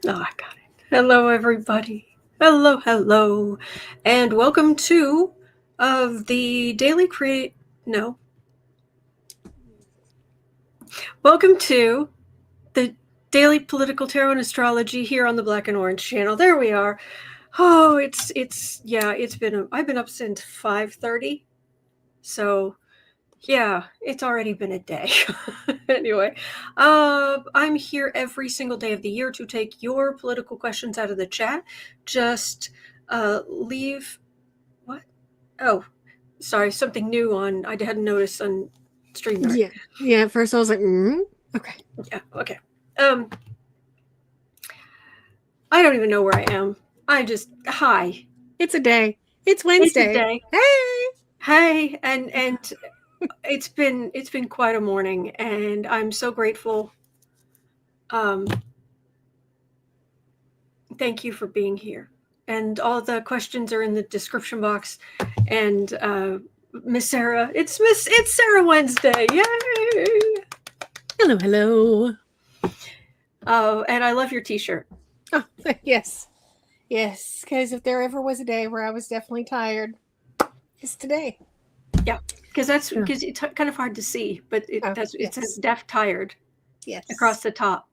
Oh, I got it. Hello, everybody. Hello, and welcome to the Daily Create. No, welcome to the Daily Political Tarot and Astrology here on the Black and Orange channel. There we are. Oh, it's been. I've been up since 5:30, so yeah, it's already been a day. Anyway, I'm here every single day of the year to take your political questions out of the chat. Just leave. What? Oh, sorry, something new on. I hadn't noticed on StreamYard. Yeah. At first, I was like, okay. Yeah. Okay. I don't even know where I am. Hi. It's a day. It's Wednesday. It's a day. Hey, and it's been quite a morning, and I'm so grateful. Thank you for being here. And all the questions are in the description box. And Miss Sarah, it's Sarah Wednesday. Yay! Hello. Oh, and I love your t-shirt. Oh, yes. Yes, because if there ever was a day where I was definitely tired, it's today. Yeah, because it's kind of hard to see, but it says deaf tired. Yes. Across the top.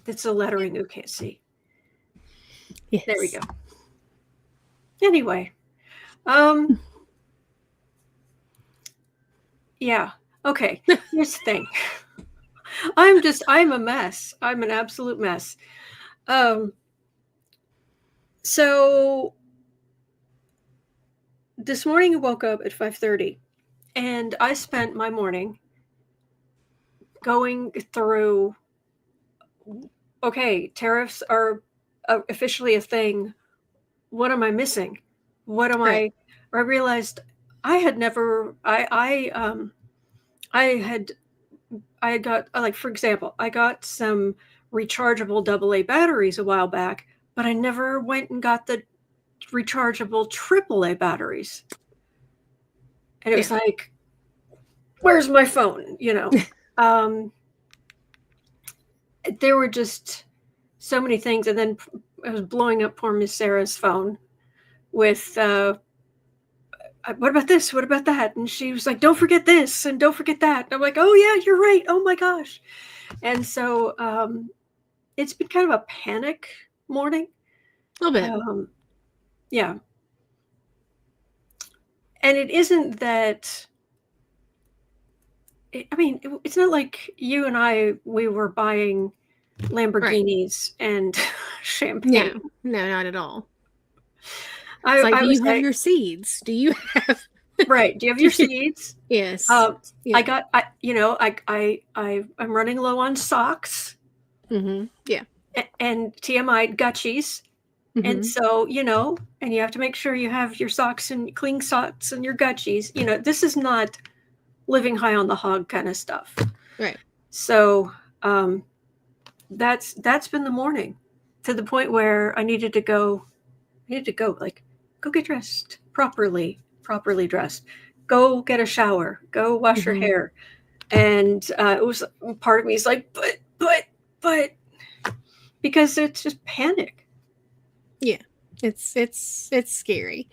It's the lettering you can't see. Yes. There we go. Anyway, yeah. Okay. Here's the thing. I'm a mess. I'm an absolute mess. So this morning I woke up at 5:30, and I spent my morning going through, okay, tariffs are officially a thing. What am I missing? What am I realized I had never, I had got, like, for example, I got some rechargeable AA batteries a while back, but I never went and got the rechargeable AAA batteries. And it was like, where's my phone? You know, there were just so many things. And then I was blowing up poor Miss Sarah's phone with, what about this? What about that? And she was like, don't forget this and don't forget that. And I'm like, oh yeah, you're right. Oh my gosh. And so it's been kind of a panic morning. A little bit. Yeah. And it isn't that, it's not like you and we were buying Lamborghinis and champagne. No, not at all. Do you have your seeds? Do you have... Right. Do you have your seeds? Yes. Yeah. I'm running low on socks. Mm-hmm. Yeah. And TMI gutchies. Mm-hmm. And so, and you have to make sure you have your socks and clean socks and your gutchies. This is not living high on the hog kind of stuff. Right. So that's been the morning, to the point where I needed to go, like, go get dressed properly dressed, go get a shower, go wash your hair. And it was, part of me is like, but because it's just panic. Yeah, it's scary,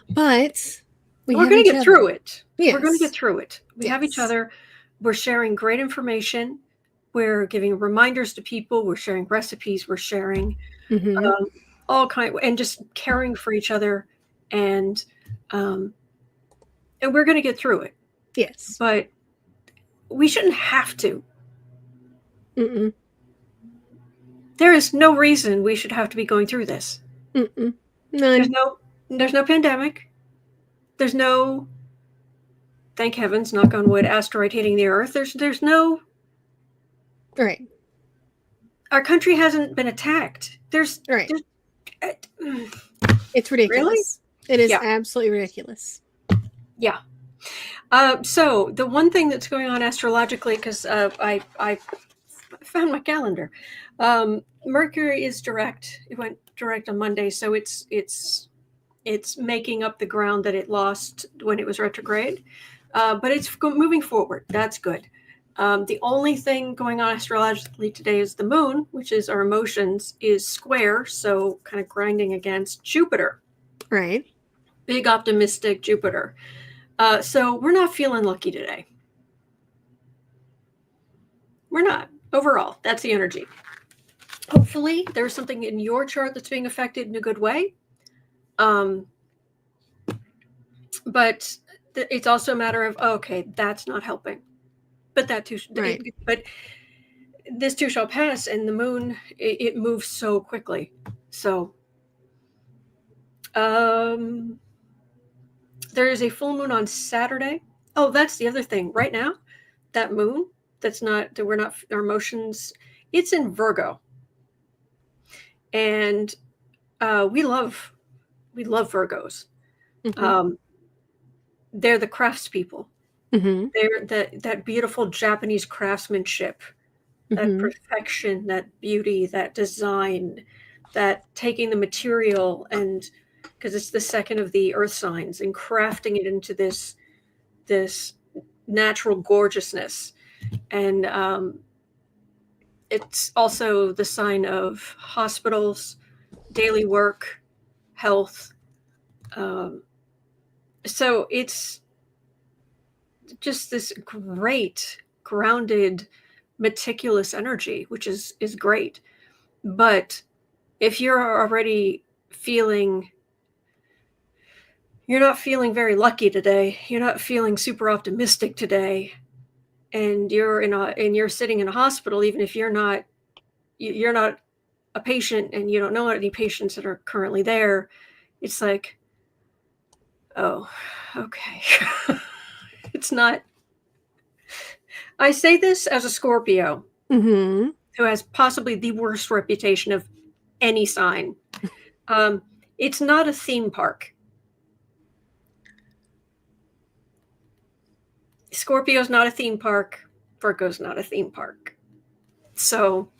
but we're going to get through it. Yes. We're going to get through it. We have each other. We're sharing great information. We're giving reminders to people. We're sharing recipes. We're sharing all kinds, and just caring for each other. And we're going to get through it. Yes. But we shouldn't have to. Mm-mm. There is no reason we should have to be going through this. Mm-mm. None. There's no pandemic. There's no, thank heavens, knock on wood, asteroid hitting the earth. There's no. Right. Our country hasn't been attacked. It's ridiculous. Really? It is absolutely ridiculous. Yeah. So the one thing that's going on astrologically, because I found my calendar, Mercury is direct. It went direct on Monday, so it's making up the ground that it lost when it was retrograde, but it's moving forward. That's good. The only thing going on astrologically today is the moon, which is our emotions, is square, so kind of grinding against Jupiter. Right. Big optimistic Jupiter. So we're not feeling lucky today. We're not. Overall, that's the energy. Hopefully, there's something in your chart that's being affected in a good way. But it's also a matter of, okay, that's not helping. But that too, Right. but this too shall pass, and the moon, it moves so quickly. So, there is a full moon on Saturday. Oh, that's the other thing. Right now, that moon, our emotions, it's in Virgo. And we love Virgos. Mm-hmm. They're the craftspeople. Mm-hmm. They're that beautiful Japanese craftsmanship, that Mm-hmm. perfection, that beauty, that design, that taking the material, and because it's the second of the earth signs, and crafting it into this natural gorgeousness. And it's also the sign of hospitals, daily work, health. So it's just this great, grounded, meticulous energy, which is great. But if you're already feeling, you're not feeling very lucky today, you're not feeling super optimistic today, and you're sitting in a hospital, even if you're not a patient and you don't know any patients that are currently there, it's like, oh, okay. It's not. I say this as a Scorpio Mm-hmm. who has possibly the worst reputation of any sign. It's not a theme park. Scorpio's not a theme park. Virgo's not a theme park. So,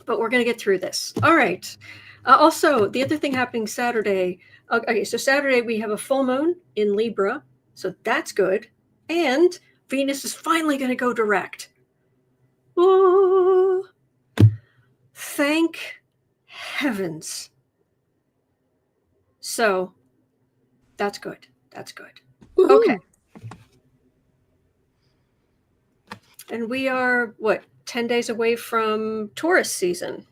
but we're going to get through this. All right. Also, the other thing happening Saturday. Okay, so Saturday we have a full moon in Libra. So that's good. And Venus is finally going to go direct. Oh, thank heavens. So that's good. That's good. Woo-hoo. Okay. And we are, 10 days away from Taurus season.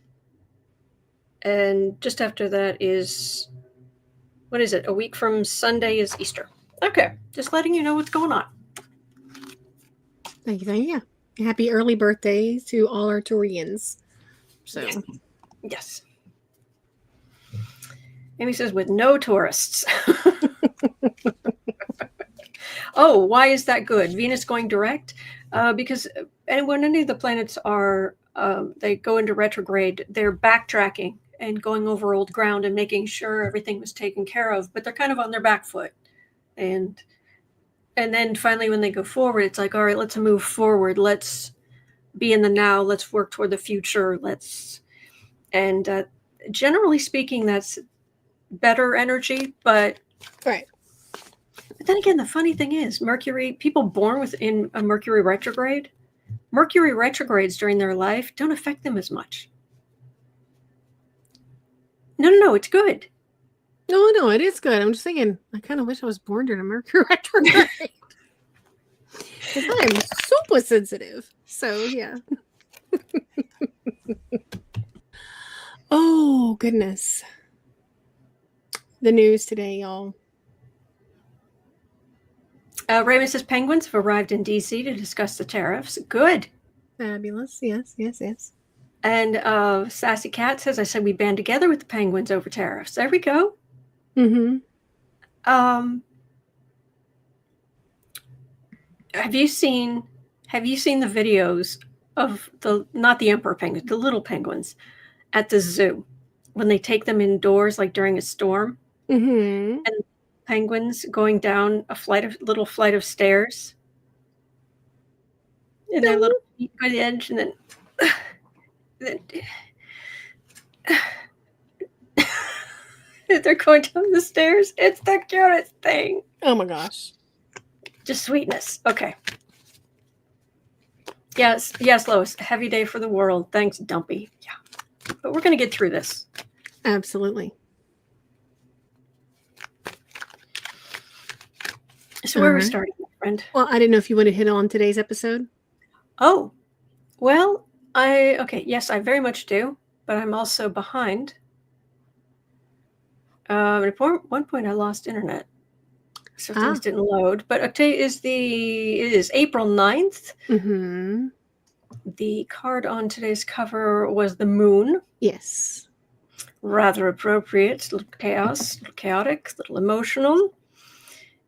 And just after that is, what is it? A week from Sunday is Easter. Okay. Just letting you know what's going on. Thank you. Happy early birthday to all our Taurians. So, Yes. Amy says, with no tourists. Oh, why is that good? Venus going direct? Because when any of the planets are, they go into retrograde, they're backtracking and going over old ground and making sure everything was taken care of, but they're kind of on their back foot. And then finally when they go forward, it's like, all right, let's move forward. Let's be in the now. Let's work toward the future. And generally speaking, that's better energy, but right. But then again, the funny thing is, Mercury, people born within a Mercury retrogrades during their life don't affect them as much. No, it's good. No, it is good. I'm just thinking, I kind of wish I was born during a Mercury retrograde. Because I'm super sensitive. So, yeah. Oh, goodness. The news today, y'all. Raymond says penguins have arrived in D.C. to discuss the tariffs. Good. Fabulous. Yes. And Sassy Cat says, I said we band together with the penguins over tariffs. There we go. Mm-hmm. Have you seen the videos of not the emperor penguins, the little penguins at the zoo when they take them indoors, like during a storm? Mm-hmm. And penguins going down a little flight of stairs, and their little feet by the edge, and then they're going down the stairs. It's the cutest thing. Oh my gosh. Just sweetness. Okay. Yes, Lois. Heavy day for the world. Thanks, Dumpy. Yeah. But we're going to get through this. Absolutely. So where are we starting, my friend? Well, I didn't know if you want to hit on today's episode. Oh, well, yes, I very much do, but I'm also behind. At one point I lost internet, so things didn't load. But today it is April 9th. Mm-hmm. The card on today's cover was the moon. Yes. Rather appropriate, a little chaos, a little chaotic, a little emotional.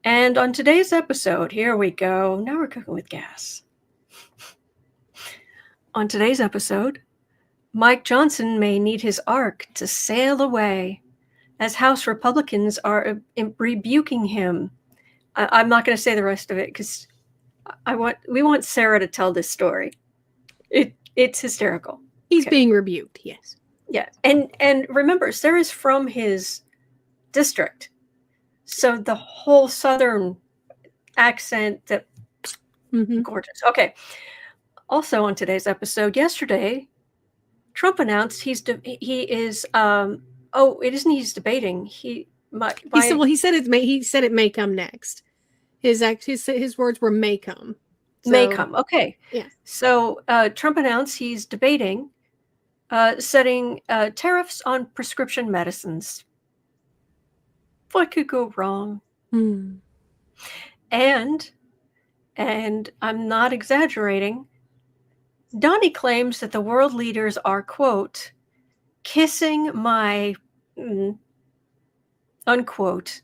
And on today's episode, here we go. Now we're cooking with gas. On today's episode, Mike Johnson may need his ark to sail away as House Republicans are rebuking him. I'm not going to say the rest of it because we want Sarah to tell this story. It's hysterical. He's being rebuked, yes. Yeah, and remember, Sarah's from his district, so the whole Southern accent, gorgeous. Okay. Also on today's episode, yesterday, Trump announced he's debating. He said it may come next. His words were may come. So, may come. Okay. Yeah. So Trump announced he's debating setting tariffs on prescription medicines. What could go wrong? And I'm not exaggerating, Donnie claims that the world leaders are, quote, kissing my, unquote,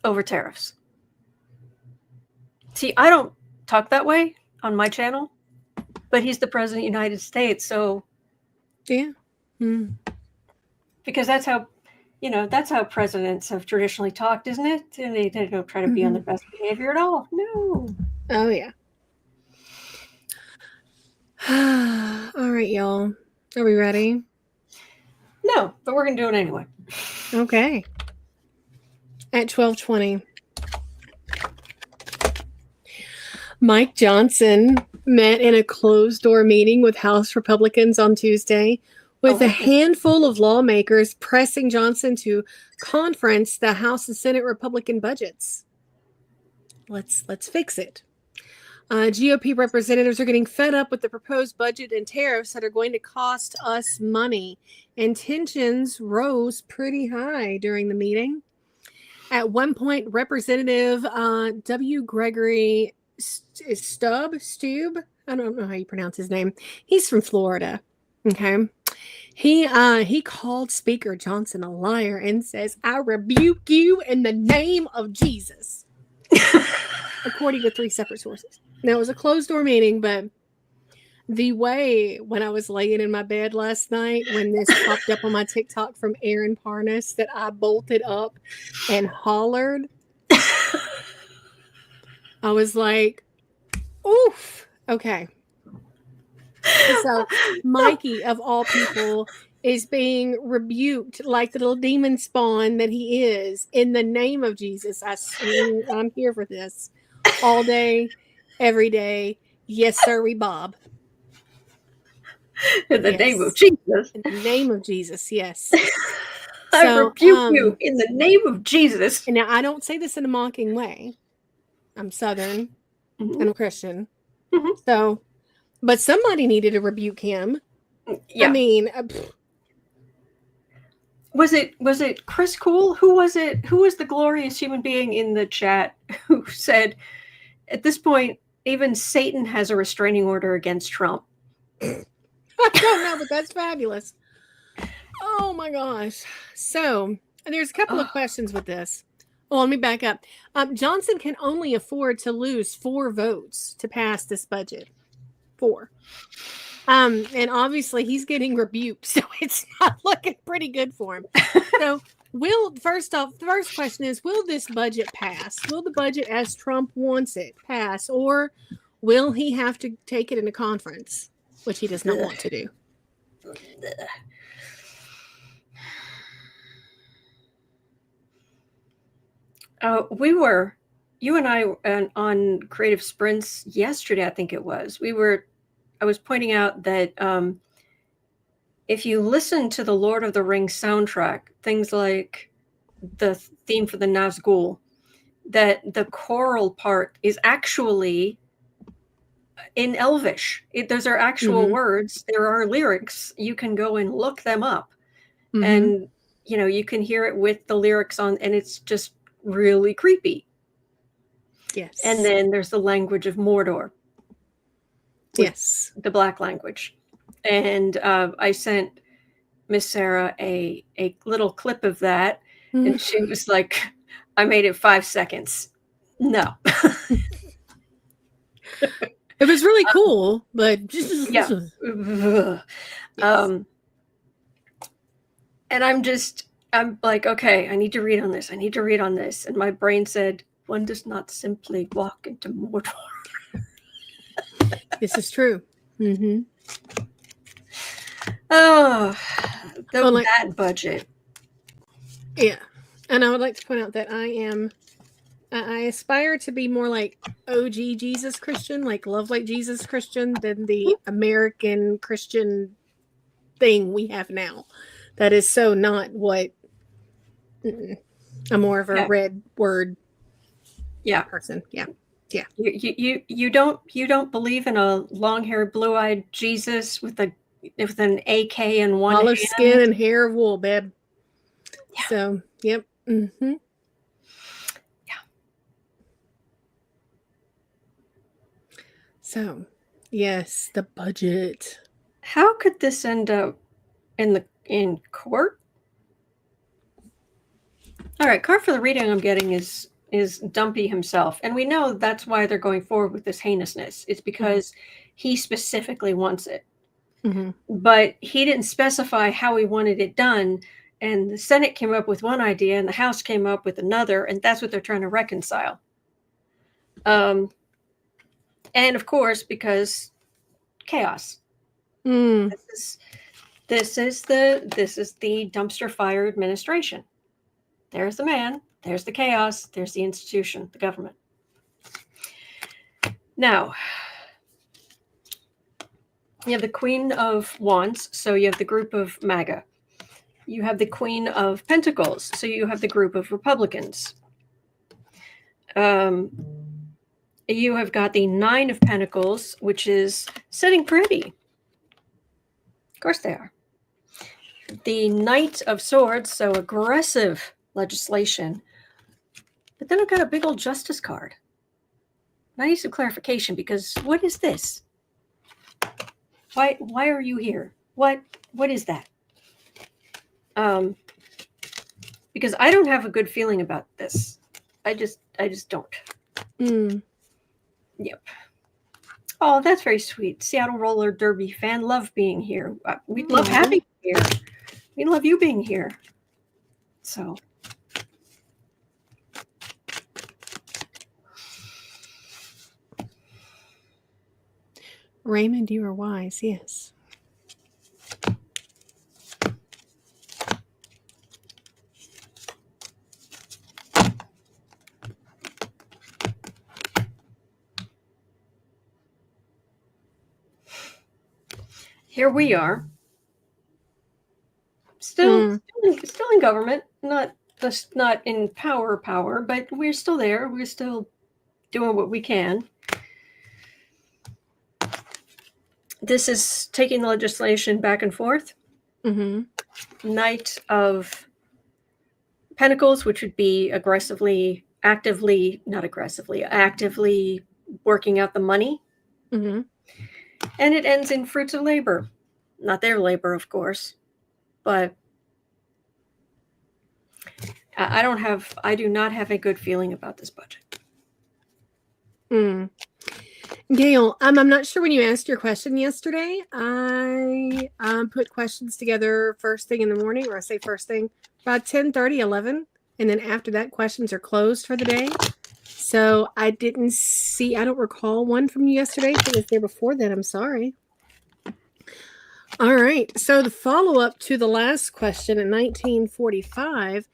over tariffs. See, I don't talk that way on my channel, but he's the president of the United States, so. Yeah. Because that's how presidents have traditionally talked, isn't it? And they don't try to be on their best behavior at all. No. Oh, yeah. All right, y'all. Are we ready? No, but we're going to do it anyway. Okay. At 12:20, Mike Johnson met in a closed-door meeting with House Republicans on Tuesday, with a handful of lawmakers pressing Johnson to conference the House and Senate Republican budgets. Let's fix it. GOP representatives are getting fed up with the proposed budget and tariffs that are going to cost us money, and tensions rose pretty high during the meeting. At one point, Representative Gregory Steube, I don't know how you pronounce his name. He's from Florida. Okay. He called Speaker Johnson a liar and says, "I rebuke you in the name of Jesus," according to 3 separate sources. Now, it was a closed-door meeting, but the way when I was laying in my bed last night, when this popped up on my TikTok from Aaron Parnas, that I bolted up and hollered, I was like, oof, okay. So Mikey, of all people, is being rebuked like the little demon spawn that he is in the name of Jesus. I'm here for this all day, every day. Yes, sir, Bob. In the name of Jesus. In the name of Jesus, yes. I rebuke you in the name of Jesus. And now, I don't say this in a mocking way. I'm Southern and I'm Christian. So, but somebody needed to rebuke him. Yeah. I mean, was it Chris Cool? Who was it? Who was the glorious human being in the chat who said, at this point, even Satan has a restraining order against Trump? I don't know, but that's fabulous. Oh my gosh. So there's a couple of questions with this. Well, let me back up. Johnson can only afford to lose 4 votes to pass this budget. 4. And obviously he's getting rebuked, so it's not looking pretty good for him. So the first question is, will this budget pass? Will the budget as Trump wants it pass? Or will he have to take it in a conference, which he does not want to do? We were you and I on Creative Sprints yesterday, I think it was, I was pointing out that if you listen to the Lord of the Rings soundtrack, things like the theme for the Nazgul, that the choral part is actually in Elvish. Those are actual words. There are lyrics. You can go and look them up. And, you can hear it with the lyrics on, and it's just really creepy. Yes. And then there's the language of Mordor. Yes. The Black language. And I sent Miss Sarah a little clip of that, and she was like, I made it 5 seconds. No. It was really cool, but yeah. Yes. And I'm like, okay, I need to read on this. I need to read on this. And my brain said, one does not simply walk into Mordor. This is true. Oh, that budget. Yeah. And I would like to point out that I aspire to be more like OG Jesus Christian, like love like Jesus Christian, than the American Christian thing we have now. That is so not what I'm more of a red word person. Yeah. You don't believe in a long-haired, blue-eyed Jesus with an AK in one olive hand? Skin and hair of wool, babe. Yeah. So, yep. Yeah. So, yes, the budget. How could this end up in court? All right, card for the reading I'm getting is Dumpy himself, and we know that's why they're going forward with this heinousness. It's because he specifically wants it, but he didn't specify how he wanted it done, and the Senate came up with one idea, and the House came up with another, and that's what they're trying to reconcile. And of course, because chaos. This is the dumpster fire administration. There's the man, there's the chaos, there's the institution, the government. Now, you have the Queen of Wands, so you have the group of MAGA. You have the Queen of Pentacles, so you have the group of Republicans. You have got the Nine of Pentacles, which is sitting pretty. Of course they are. The Knight of Swords, so aggressive legislation. But then I've got a big old Justice card. And I need some clarification, because what is this? Why are you here? What is that? Because I don't have a good feeling about this. I just don't. Yep. Oh, that's very sweet. Seattle Roller Derby fan. Love being here. We love having you here. We love you being here. So. Raymond, you are wise. Yes. Here we are, still in government, not in power, but we're still there. We're still doing what we can. This is taking the legislation back and forth. Knight of Pentacles, which would be actively working out the money. And it ends in fruits of labor. Not their labor, of course, but I do not have a good feeling about this budget. Gail, I'm not sure when you asked your question yesterday. I put questions together first thing in the morning, or I say first thing, about 10:30, 11. And then after that, questions are closed for the day. So I don't recall one from you yesterday. If it was there before then, I'm sorry. All right. So the follow-up to the last question in 1945,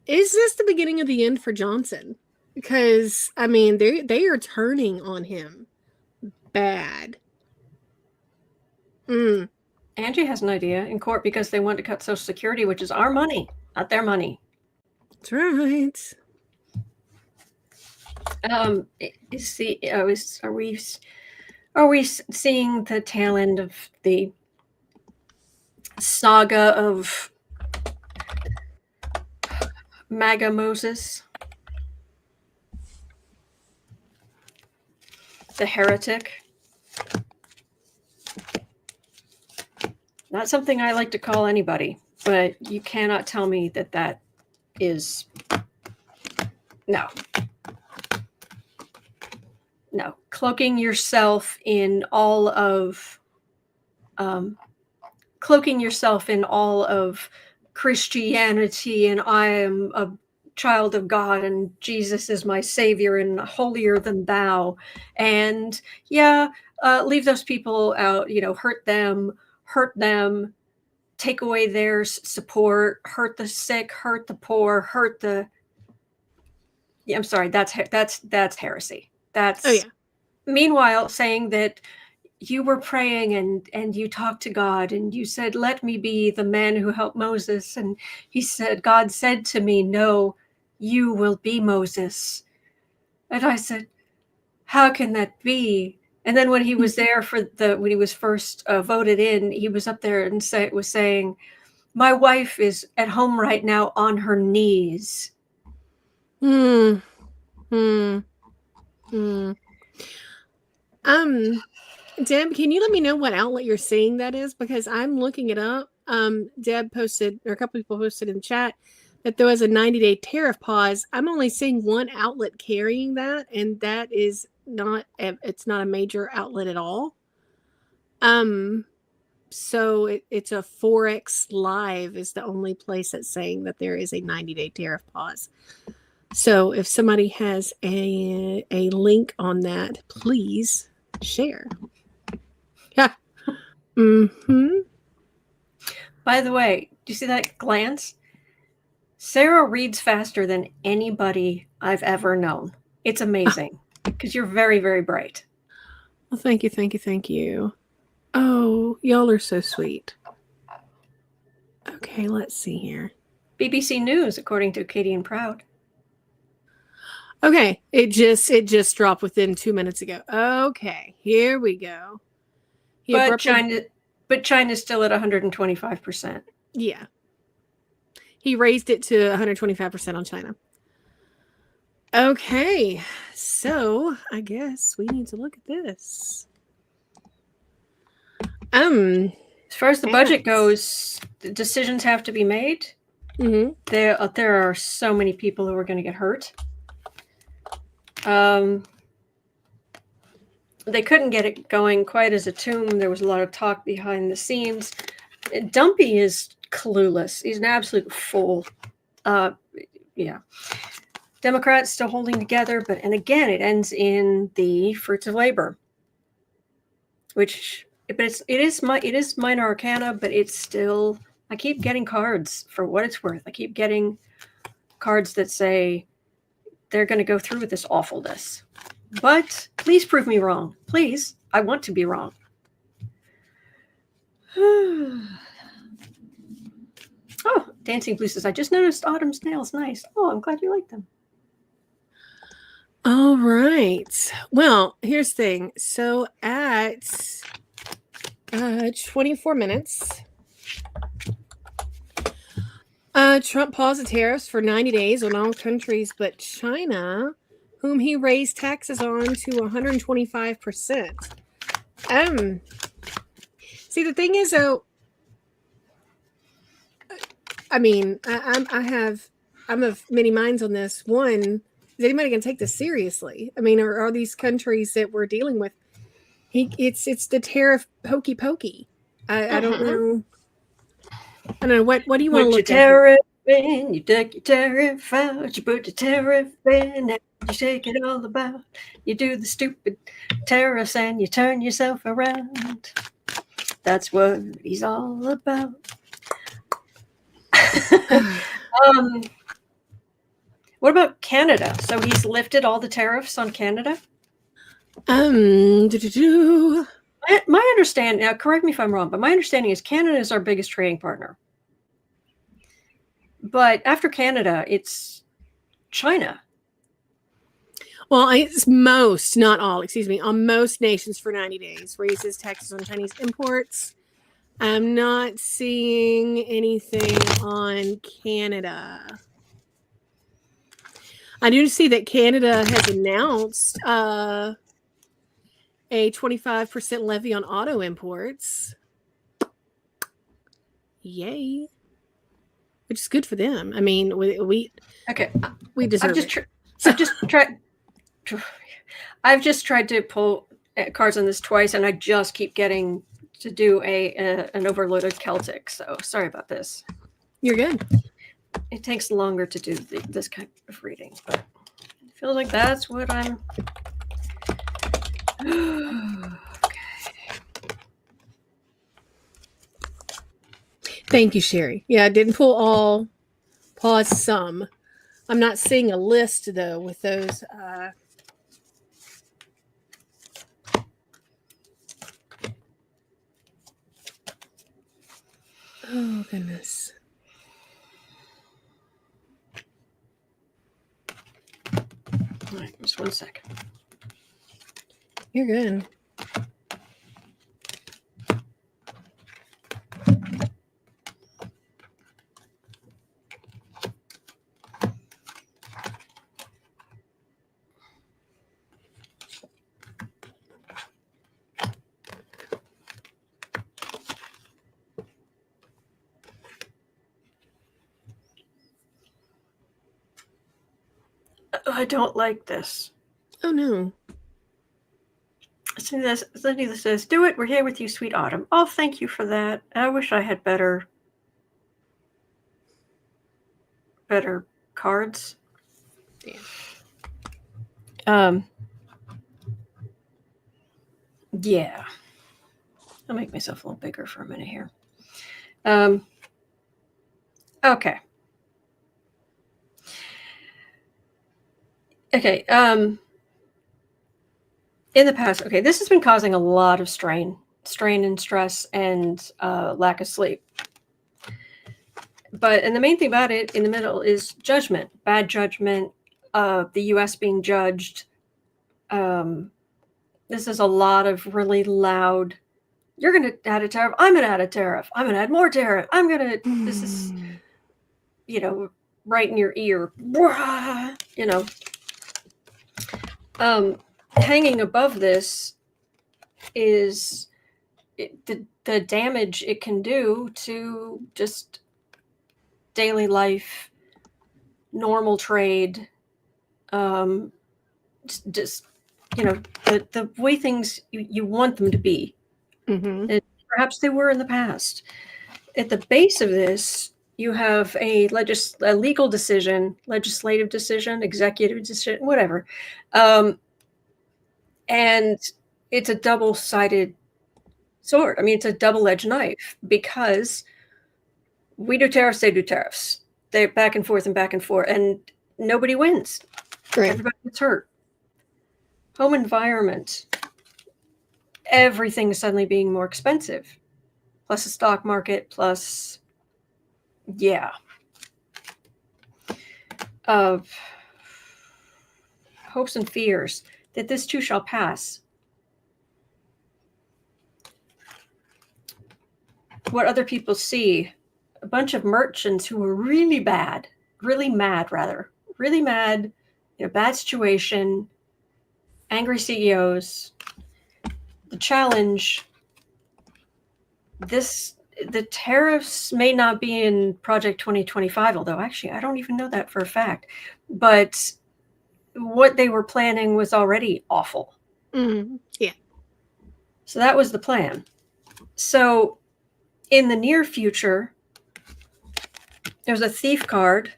is this the beginning of the end for Johnson? Because I mean, they are turning on him bad. Angie has an idea in court because they want to cut Social Security, which is our money, not their money. That's right. Are we seeing the tail end of the saga of MAGA Moses, the heretic? Not something I like to call anybody, but you cannot tell me that is no. Cloaking yourself in all of Christianity, and I am a child of God, and Jesus is my savior, and holier than thou. And leave those people out. Hurt them, take away their support, hurt the sick, hurt the poor, hurt the. Yeah, I'm sorry. That's heresy. That's Meanwhile, saying that you were praying and you talked to God and you said, "Let me be the man who helped Moses." And he said, "God said to me, no, you will be Moses." And I said, "How can that be?" And then when he was there when he was first voted in, he was up there and was saying, "My wife is at home right now on her knees." Deb, can you let me know what outlet you're seeing that is? Because I'm looking it up. Deb posted, or a couple people posted in the chat, that there was a 90-day tariff pause. I'm only seeing one outlet carrying that, and that is it's not a major outlet at all. So it's a Forex Live is the only place that's saying that there is a 90-day tariff pause. So if somebody has a link on that, please share. Yeah. By the way, do you see that glance? Sarah reads faster than anybody I've ever known. It's amazing because you're very, very bright. Well, thank you. Oh, y'all are so sweet. Okay, let's see here. BBC News, according to Katie and Proud. Okay, it just dropped within 2 minutes ago. Okay, here we go. But China's still at 125%. Yeah. He raised it to 125% on China. Okay, so I guess we need to look at this. As far as the budget goes, the decisions have to be made. Mm-hmm. There are so many people who are going to get hurt. They couldn't get it going quite as a tomb. There was a lot of talk behind the scenes. Dumpy is clueless. He's an absolute fool. Democrats still holding together, and again, it ends in the fruits of labor, it is minor arcana, but it's still. I keep getting cards for what it's worth. I keep getting cards that say they're going to go through with this awfulness. But please prove me wrong. Please. I want to be wrong. Oh, Dancing Blue says, I just noticed Autumn's nails. Nice. Oh, I'm glad you like them. All right. Well, here's the thing. So at 24 minutes, Trump paused the tariffs for 90 days on all countries but China, whom he raised taxes on to 125%. See, the thing is, though, I mean, I'm of many minds on this. One, is anybody going to take this seriously? I mean, are these countries that we're dealing with? It's the tariff Hokey-Pokey. I don't know. I don't know. What do you want to look at? Tariff in, you take your tariff out, you put the tariff in, and you shake it all about. You do the stupid tariffs and you turn yourself around. That's what he's all about. What about Canada? So he's lifted all the tariffs on Canada? Do-do-do. My understanding, now correct me if I'm wrong, but my understanding is Canada is our biggest trading partner. But after Canada, it's China. Well, it's most, not all, excuse me, on most nations for 90 days, raises taxes on Chinese imports. I'm not seeing anything on Canada. I do see that Canada has announced a 25% levy on auto imports. Yay. Which is good for them. I mean, we deserve it. I've just tried to pull cards on this twice, and I just keep getting to do an overloaded Celtic. So sorry about this. You're good. It takes longer to do this kind of reading, but I feel like that's what I'm. Okay. Thank you, Sherry. Yeah, I didn't pull all. Pause some. I'm not seeing a list though with those. Oh goodness. All right, just 1 second. You're good. I don't like this. Oh no. Cindy says, "Do it. We're here with you, sweet Autumn." Oh, thank you for that. I wish I had better cards. Yeah. Yeah. I'll make myself a little bigger for a minute here. Okay. Okay. In the past, okay, this has been causing a lot of strain and stress and lack of sleep. And the main thing about it in the middle is judgment, bad judgment, the U.S. being judged. This is a lot of really loud, you're going to add a tariff, I'm going to add a tariff, I'm going to add more tariff, this is, right in your ear, hanging above this is the damage it can do to just daily life, normal trade, just the way things you want them to be. Mm-hmm. And perhaps they were in the past. At the base of this, you have a legal decision, legislative decision, executive decision, whatever. And it's a double-sided sword. I mean, it's a double-edged knife because we do tariffs, they do tariffs. They're back and forth, and nobody wins. Right. Everybody gets hurt. Home environment, everything is suddenly being more expensive. Plus the stock market, plus, hopes and fears that this too shall pass. What other people see, a bunch of merchants who were really mad, bad situation, angry CEOs. The challenge, the tariffs may not be in Project 2025, although actually I don't even know that for a fact, but what they were planning was already awful. Mm-hmm. Yeah. So that was the plan. So in the near future, there's a thief card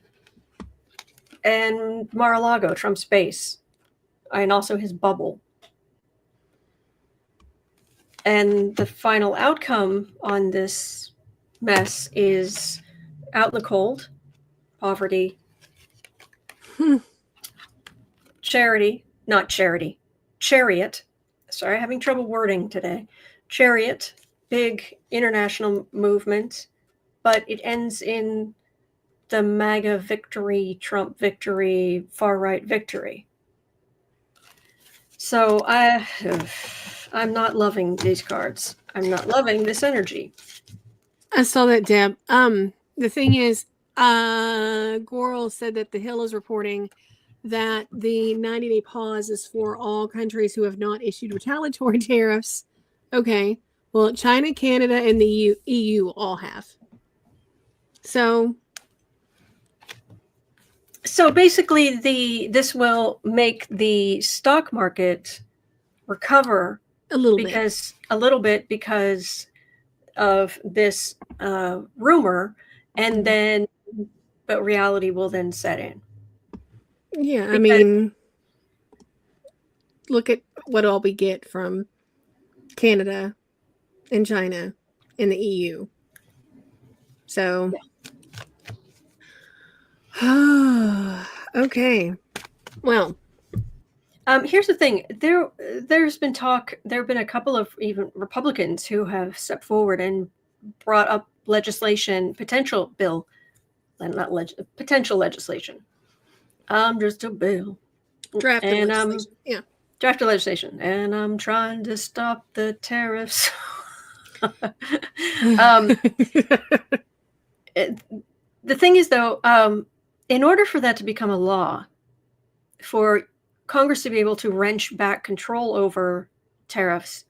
and Mar-a-Lago, Trump's base, and also his bubble. And the final outcome on this mess is out in the cold, poverty, Chariot. Sorry, having trouble wording today. Chariot, big international movement, but it ends in the MAGA victory, Trump victory, far-right victory. So I'm not loving these cards. I'm not loving this energy. I saw that, Deb. The thing is, Goral said that the Hill is reporting that the 90-day pause is for all countries who have not issued retaliatory tariffs. Okay. Well, China, Canada, and the EU all have. So basically, this will make the stock market recover a little bit because of this rumor, and then, but reality will then set in. Yeah, I mean, look at what all we get from Canada and China and the EU. So, okay. Well, here's the thing. There's been talk. There have been a couple of even Republicans who have stepped forward and brought up potential legislation. I'm just a bill. Drafted legislation. Yeah. Drafted legislation. And I'm trying to stop the tariffs. The thing is, though, in order for that to become a law, for Congress to be able to wrench back control over tariffs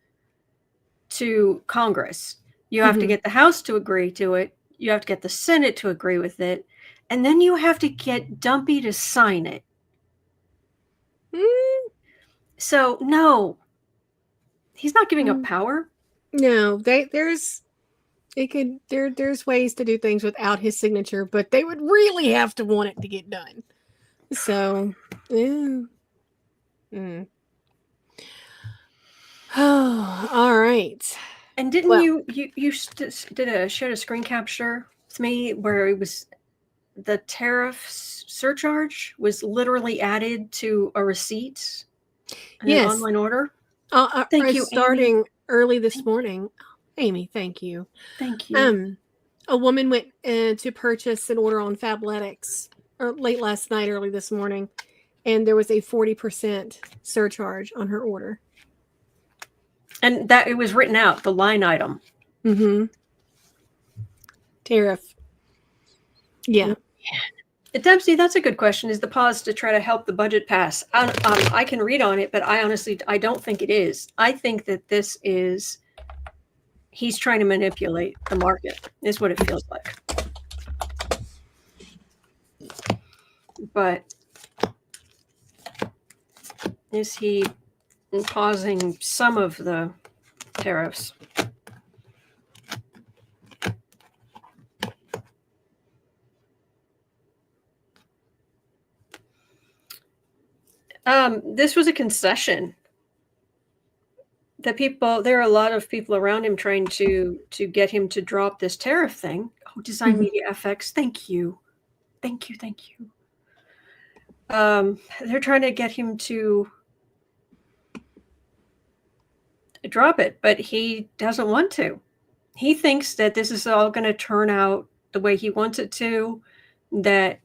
to Congress, you have to get the House to agree to it. You have to get the Senate to agree with it. And then you have to get Dumpy to sign it. So, no. He's not giving up power. No, there's ways to do things without his signature, but they would really have to want it to get done. So, yeah. Oh, all right. And didn't you shared a screen capture with me where it was the tariff surcharge was literally added to a receipt, an online order? Thank you. Starting Amy. Early this morning. Amy, thank you. Thank you. A woman went to purchase an order on Fabletics late last night, early this morning, and there was a 40% surcharge on her order. And that it was written out, the line item. Tariff. Yeah. Dempsey, that's a good question. Is the pause to try to help the budget pass? I can read on it, but I don't think it is. I think that this is, he's trying to manipulate the market, is what it feels like. But is he pausing some of the tariffs? This was a concession. There are a lot of people around him trying to get him to drop this tariff thing. Oh, Design Media FX, thank you. They're trying to get him to drop it, but he doesn't want to. He thinks that this is all going to turn out the way he wants it to, that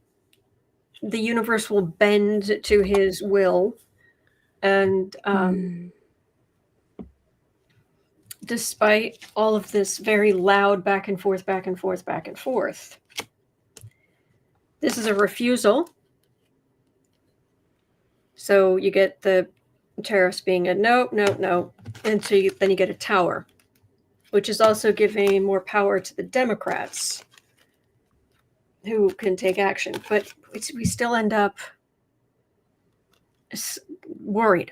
the universe will bend to his will. And despite all of this very loud back and forth, this is a refusal. So you get the tariffs being a no. And so then you get a tower, which is also giving more power to the Democrats who can take action. But we still end up worried.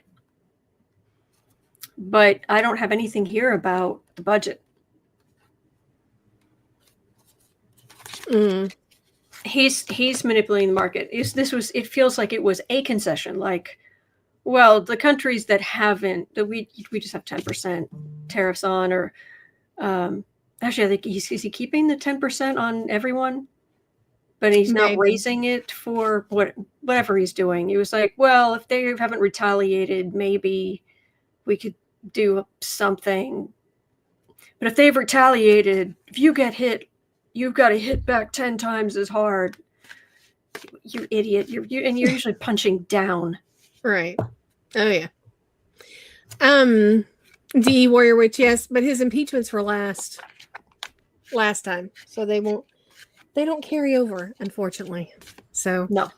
But I don't have anything here about the budget. He's manipulating the market. It feels like it was a concession. Like, well, the countries that haven't, that we just have 10% tariffs on, or actually, I think is he keeping the 10% on everyone? but he's not Maybe. raising it for whatever he's doing. He was like, well, if they haven't retaliated, maybe we could do something. But if they've retaliated, if you get hit, you've got to hit back 10 times as hard. You idiot. And you're usually punching down. Right. Oh, yeah. D. Warrior Witch, yes, but his impeachments were last time. So they don't carry over, unfortunately. So. No.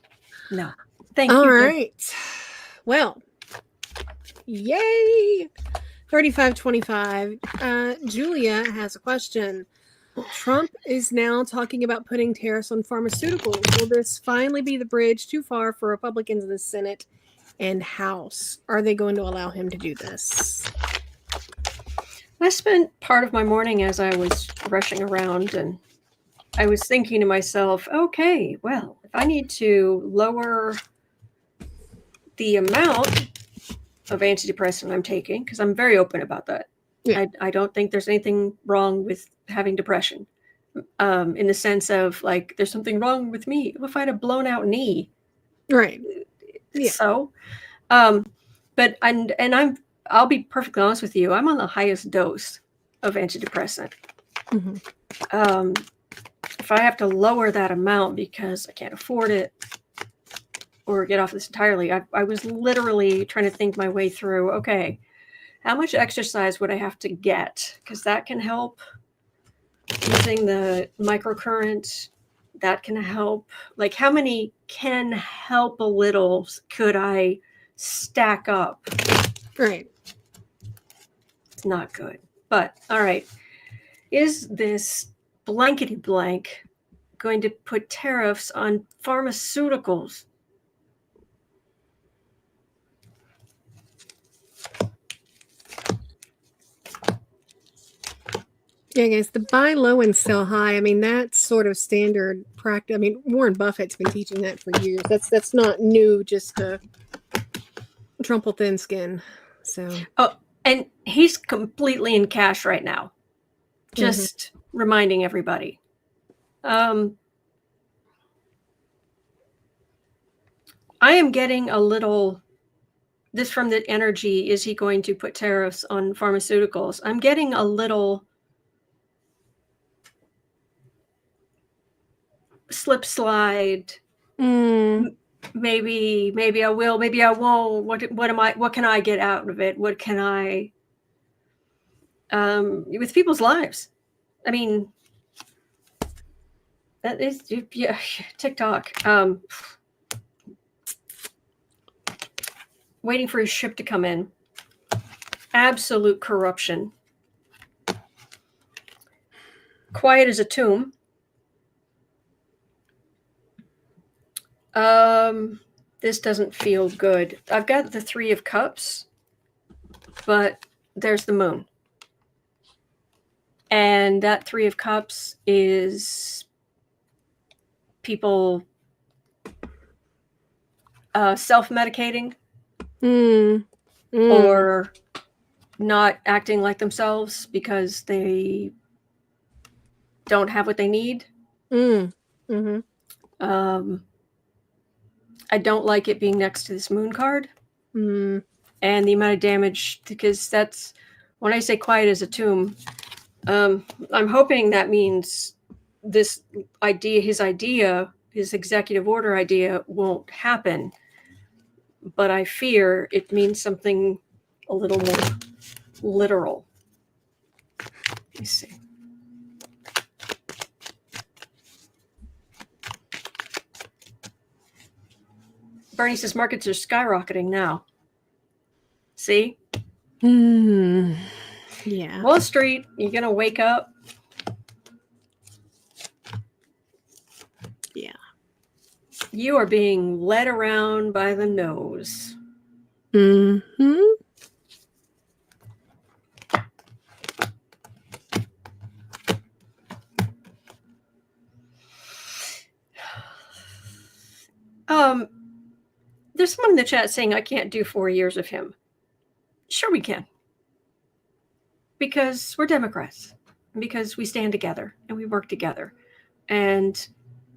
Thank you. All right. Well, yay. 3525. Julia has a question. Trump is now talking about putting tariffs on pharmaceuticals. Will this finally be the bridge too far for Republicans in the Senate and House? Are they going to allow him to do this? I spent part of my morning as I was rushing around, and I was thinking to myself, okay, well, if I need to lower the amount of antidepressant I'm taking, because I'm very open about that. Yeah. I don't think there's anything wrong with having depression, in the sense of like there's something wrong with me. If I had a blown out knee, right? Yeah. So, but I'll be perfectly honest with you. I'm on the highest dose of antidepressant. Mm-hmm. If I have to lower that amount because I can't afford it or get off this entirely, I was literally trying to think my way through. Okay, how much exercise would I have to get? Because that can help. Using the microcurrent, that can help. Like, how many can help a little could I stack up? Right. It's not good. But, all right. Is this blankety blank going to put tariffs on pharmaceuticals? Yeah, guys, the buy low and sell high. I mean, that's sort of standard practice. I mean, Warren Buffett's been teaching that for years. That's not new, just to Trump will thin skin. So. Oh, and he's completely in cash right now. Just reminding everybody. I am getting a little. This from the energy. Is he going to put tariffs on pharmaceuticals? I'm getting a little. Slip slide. Maybe I will, maybe I won't. What can I get out of it? What can I with people's lives? I mean, that is, yeah, TikTok. Waiting for his ship to come in. Absolute corruption. Quiet as a tomb. This doesn't feel good. I've got the 3 of Cups, but there's the moon. And that 3 of Cups is people self-medicating or not acting like themselves because they don't have what they need. I don't like it being next to this moon card and the amount of damage, because that's when I say quiet as a tomb. I'm hoping that means this idea, his executive order idea won't happen. But I fear it means something a little more literal. Let me see. Bernie says markets are skyrocketing now. See? Yeah. Wall Street, you're going to wake up. Yeah. You are being led around by the nose. There's someone in the chat saying I can't do 4 years of him. Sure we can. Because we're Democrats. And because we stand together and we work together. And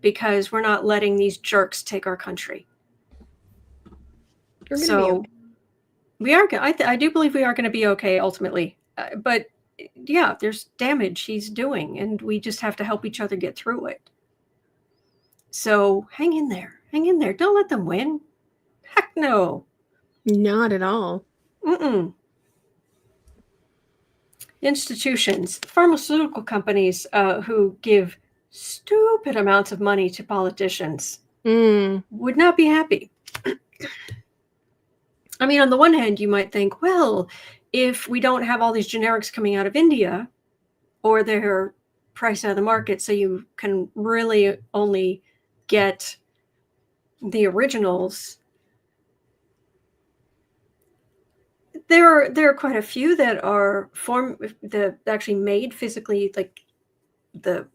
because we're not letting these jerks take our country. So we are. I do believe we are going to be okay ultimately. But yeah, there's damage he's doing, and we just have to help each other get through it. So hang in there. Hang in there. Don't let them win. Heck no. Not at all. Institutions, pharmaceutical companies who give stupid amounts of money to politicians would not be happy. I mean, on the one hand, you might think, well, if we don't have all these generics coming out of India, or they're priced out of the market, so you can really only get the originals. There are quite a few that are actually made physically, like the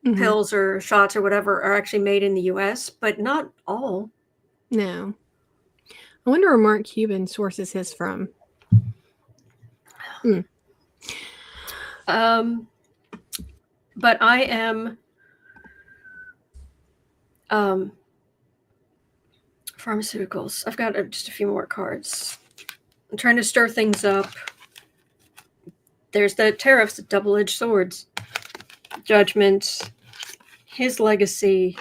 pills or shots or whatever are actually made in the US, but not all. No. I wonder where Mark Cuban sources his from. But I am pharmaceuticals. I've got just a few more cards. I'm trying to stir things up. There's the tariffs, double-edged swords. Judgment. His legacy.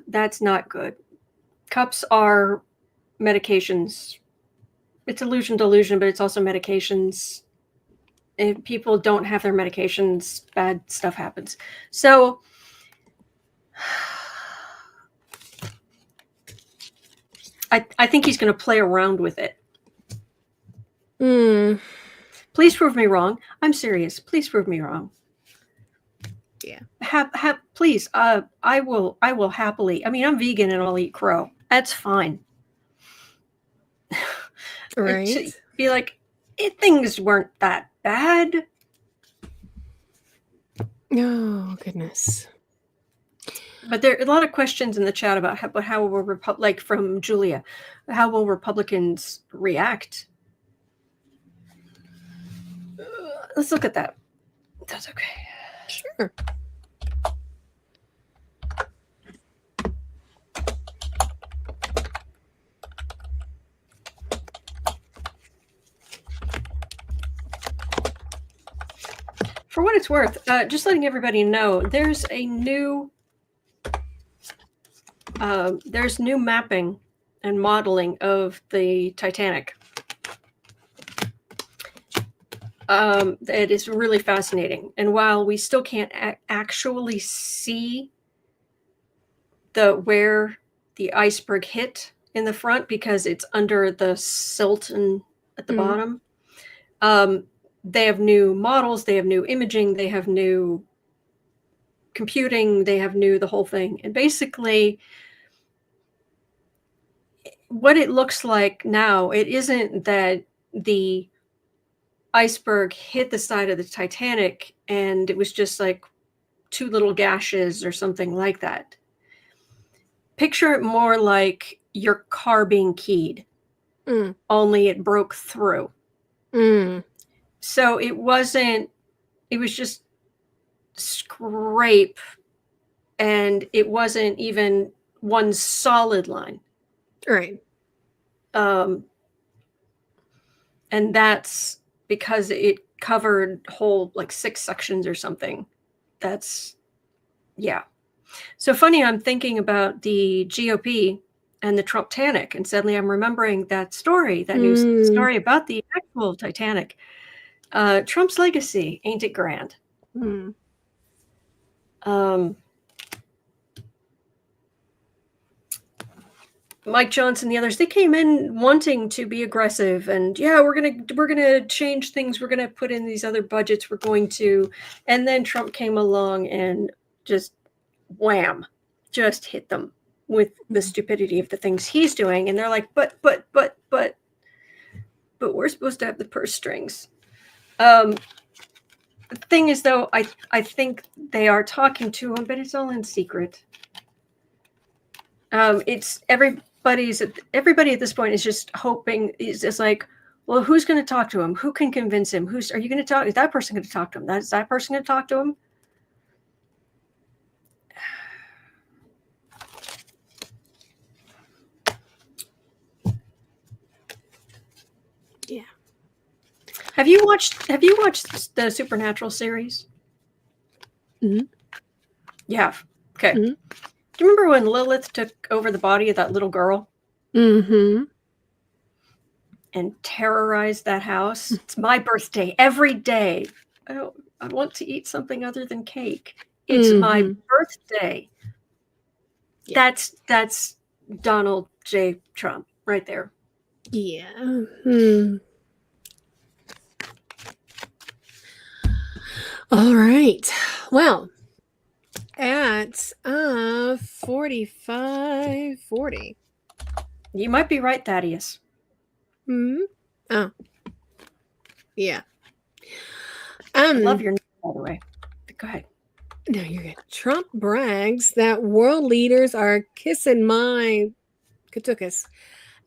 That's not good. Cups are medications. It's illusion delusion, but it's also medications. If people don't have their medications, bad stuff happens. So I think he's going to play around with it. Please prove me wrong. I'm serious. Please prove me wrong. Yeah. Please. I will happily. I mean, I'm vegan and I'll eat crow. That's fine. Right. Be like, things weren't that bad. Oh, goodness. But there are a lot of questions in the chat about how will like from Julia, how will Republicans react? Let's look at that. That's okay. Sure. For what it's worth, just letting everybody know, there's a new mapping and modeling of the Titanic. It is really fascinating. And while we still can't actually see where the iceberg hit in the front because it's under the silt and at the bottom, they have new models, they have new imaging, they have new computing, they have the whole thing. And basically, what it looks like now, it isn't that the iceberg hit the side of the Titanic and it was just like two little gashes or something like that. Picture it more like your car being keyed, only it broke through. So it was just scrape, and it wasn't even one solid line. Right. And that's because it covered whole like 6 sections or something. That's, yeah. So funny, I'm thinking about the GOP and the Trump-tanic, and suddenly I'm remembering that story, that news story about the actual Titanic. Trump's legacy, ain't it grand? Mike Johnson, the others, they came in wanting to be aggressive and we're gonna change things. We're gonna put in these other budgets. We're going to, and then Trump came along and just wham, just hit them with the stupidity of the things he's doing. And they're like, but we're supposed to have the purse strings. The thing is, though, I think they are talking to him, but it's all in secret. It's everybody at this point is just hoping. Is just like, well, who's going to talk to him? Who can convince him? Are you going to talk? Is that person going to talk to him? Is that person going to talk to him? Have you watched the Supernatural series? Mhm. Yeah. Okay. Mhm. Do you remember when Lilith took over the body of that little girl Mm-hmm. and terrorized that house? It's my birthday every day. I want to eat something other than cake. It's my birthday. Yeah. That's Donald J. Trump right there. Yeah. All right. Well, at 45:40. You might be right, Thaddeus. Oh. Yeah. I love your name, by the way. Go ahead. No, you're good. Trump brags that world leaders are kissing my katukas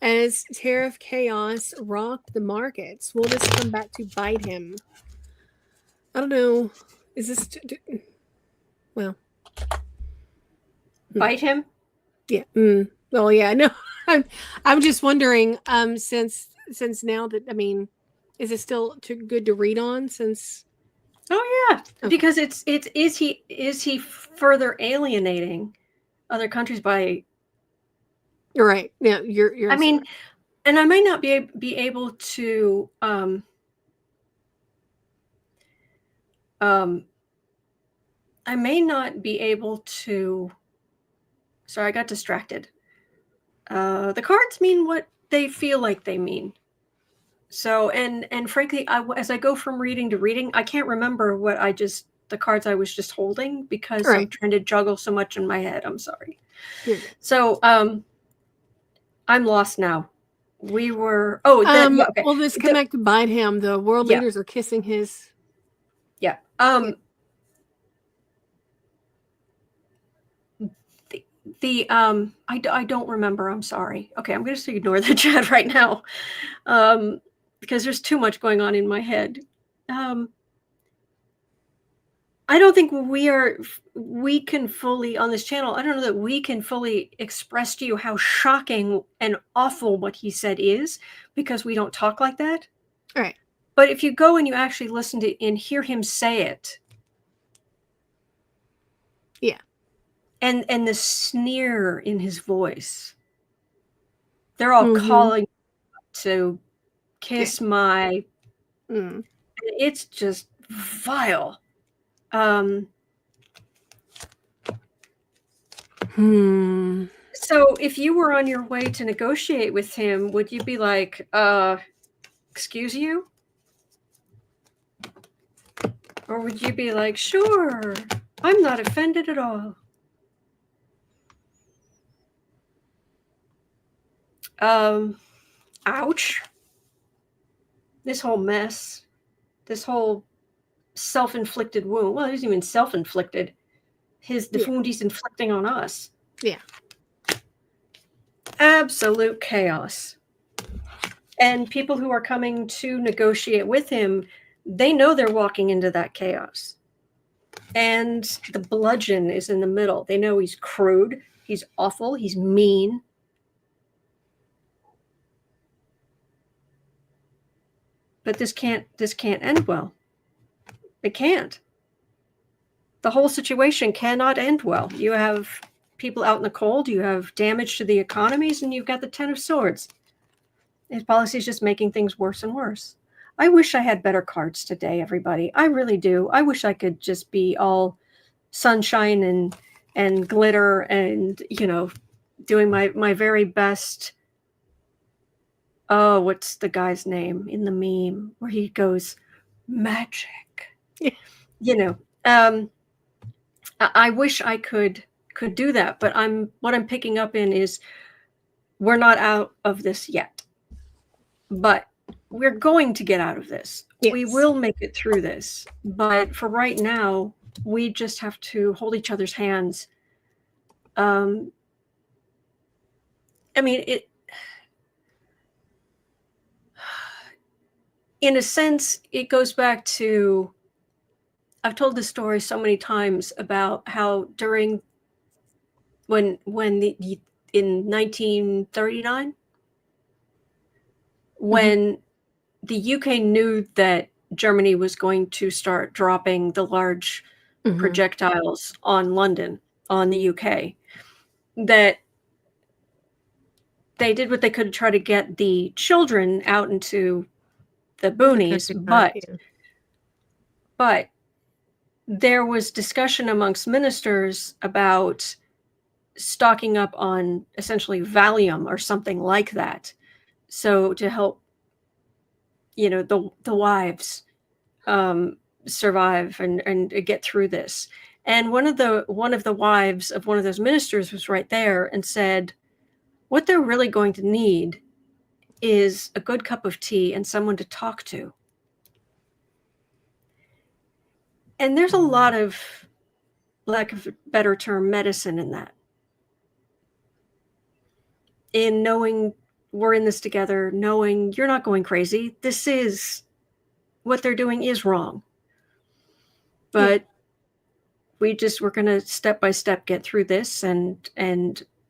as tariff chaos rocked the markets. Will this come back to bite him? I don't know. Is this well? Bite him? Yeah. Well, yeah. No, I'm just wondering. Since now that is it still too good to read on? Since Oh yeah, okay. Because it's is he further alienating other countries by? You're right. Yeah, you're. I mean, and I might not be able to. I may not be able to. Sorry, I got distracted. The cards mean what they feel like they mean. So, and frankly, as I go from reading to reading, I can't remember the cards I was just holding because I'm trying to juggle so much in my head. I'm sorry. So, I'm lost now. We were, okay. Well, this come back to bite him. The world leaders are kissing his. Yeah. I don't remember. I'm sorry. Okay, I'm going to just ignore the chat right now, because there's too much going on in my head. I don't think we can fully on this channel. I don't know that we can fully express to you how shocking and awful what he said is, because we don't talk like that. All right. But if you go and you actually listen to and hear him say it, yeah. And the sneer in his voice. They're all calling to kiss my. It's just vile. So if you were on your way to negotiate with him, would you be like, excuse you? Or would you be like, sure, I'm not offended at all? Ouch. This whole mess, this whole self-inflicted wound. Well, it isn't even self-inflicted. The wound he's inflicting on us. Yeah. Absolute chaos. And people who are coming to negotiate with him, they know they're walking into that chaos. And the bludgeon is in the middle. They know he's crude, he's awful, he's mean. But this can't end well. It can't. The whole situation cannot end well. You have people out in the cold, you have damage to the economies, and you've got the Ten of Swords. His policy is just making things worse and worse. I wish I had better cards today, everybody. I really do. I wish I could just be all sunshine and glitter and, doing my very best. Oh, what's the guy's name in the meme where he goes, magic? I wish I could do that, but what I'm picking up in is we're not out of this yet. But we're going to get out of this. Yes. We will make it through this. But for right now, we just have to hold each other's hands. In a sense, it goes back to, I've told this story so many times about how during in 1939, when the UK knew that Germany was going to start dropping the large projectiles on London, on the UK, that they did what they could to try to get the children out into the boonies, but there was discussion amongst ministers about stocking up on essentially Valium or something like that, so to help, the wives survive and get through this. And one of the wives of one of those ministers was right there and said, what they're really going to need is a good cup of tea and someone to talk to. And there's a lot of, lack of a better term, medicine in that. In knowing we're in this together, knowing you're not going crazy. This is, what they're doing is wrong. But we're going to step by step get through this, and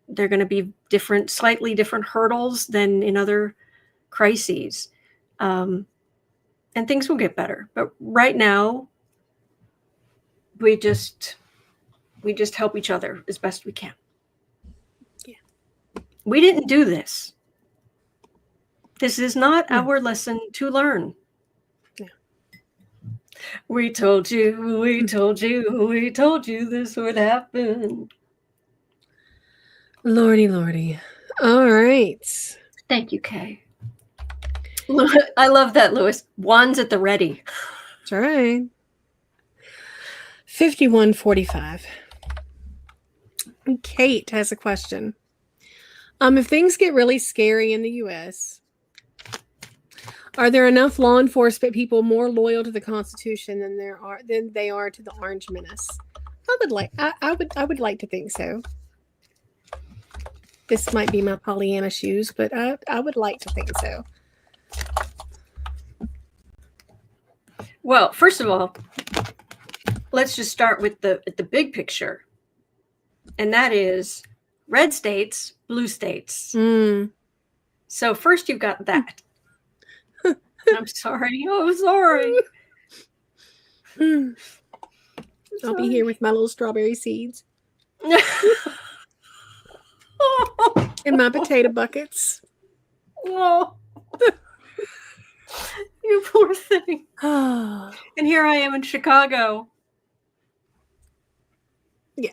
they're going to be slightly different hurdles than in other crises. And things will get better. But right now, we just help each other as best we can. Yeah. We didn't do this. This is not our lesson to learn. Yeah. We told you this would happen. Lordy. All right. Thank you, Kay. I love that, Lewis. Wands at the ready. That's right. 5145. Kate has a question. If things get really scary in the U.S., are there enough law enforcement people more loyal to the Constitution than they are to the Orange Menace? I would like to think so. This might be my Pollyanna shoes, but I would like to think so. Well, first of all, let's just start with the big picture, and that is red states, blue states. So first you've got that. I'm sorry. I'll be here with my little strawberry seeds. And my potato buckets. Oh. You poor thing. And here I am in Chicago. Yeah.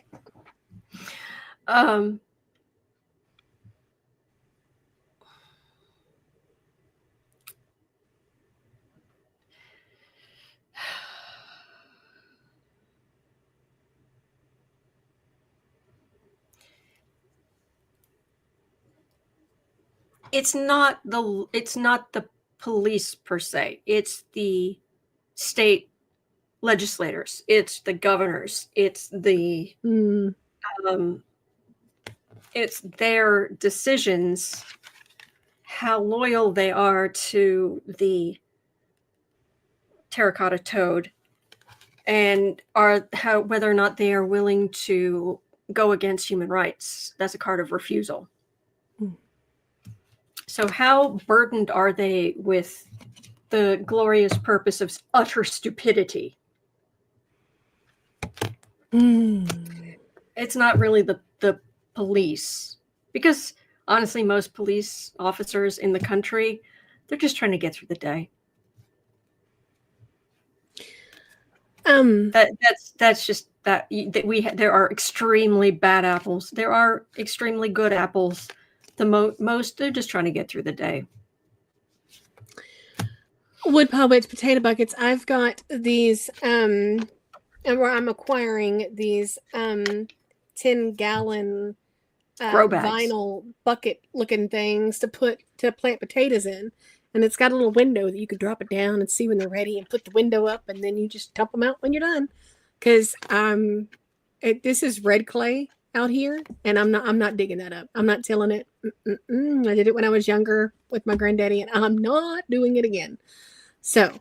It's not the police per se. It's the state legislators. It's the governors. It's the it's their decisions, how loyal they are to the terracotta toad, and whether or not they are willing to go against human rights. That's a card of refusal. So how burdened are they with the glorious purpose of utter stupidity? It's not really the police, because honestly, most police officers in the country, they're just trying to get through the day. That's just that there are extremely bad apples. There are extremely good apples. The most, they're just trying to get through the day. Wood pile wedge potato buckets. I've got these, and where I'm acquiring these 10-gallon vinyl bucket looking things to plant potatoes in. And it's got a little window that you could drop it down and see when they're ready, and put the window up, and then you just dump them out when you're done. Because this is red clay out here, and I'm not digging that up. I'm not tilling it. I did it when I was younger with my granddaddy, and I'm not doing it again. So,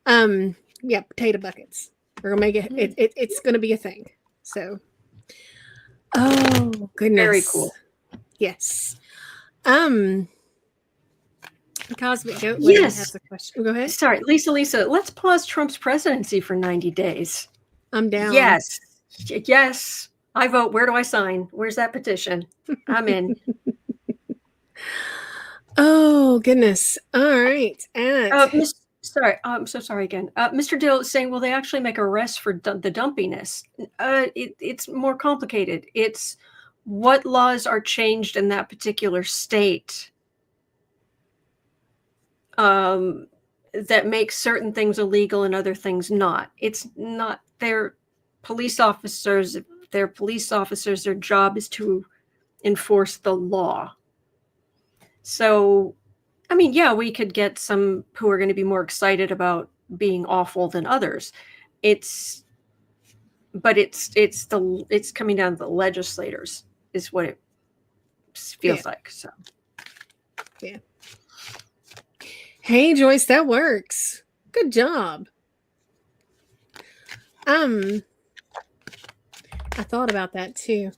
potato buckets. We're gonna make it. It's gonna be a thing. So, oh goodness, very cool. Yes. The Cosmic Goat Lady Yes. has a question. Go ahead. Sorry, Lisa, let's pause Trump's presidency for 90 days. I'm down. Yes. Yes. I vote. Where do I sign? Where's that petition? I'm in. Oh, goodness. All right. Sorry, I'm so sorry again. Mr. Dill is saying, will they actually make arrests for the dumpiness? It's more complicated. It's what laws are changed in that particular state that make certain things illegal and other things not. It's not their police officers. They're police officers. Their job is to enforce the law. So, I mean, yeah, we could get some who are going to be more excited about being awful than others. It's coming down to the legislators is what it feels like. So, yeah. Hey, Joyce, that works. Good job. I thought about that too.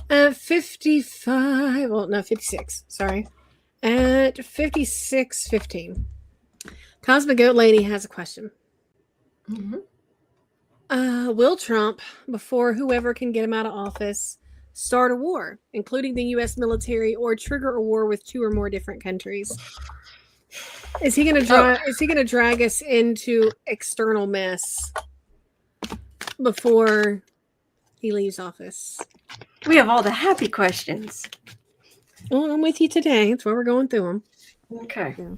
55. Well, no, 56. Sorry. At 56:15. Cosmic Goat Lady has a question. Will Trump, before whoever can get him out of office, start a war, including the U.S. military, or trigger a war with 2 or more different countries? Is he going to drag us into external mess before he leaves office? We have all the happy questions. Well, I'm with you today. That's why we're going through them. Okay. Yeah.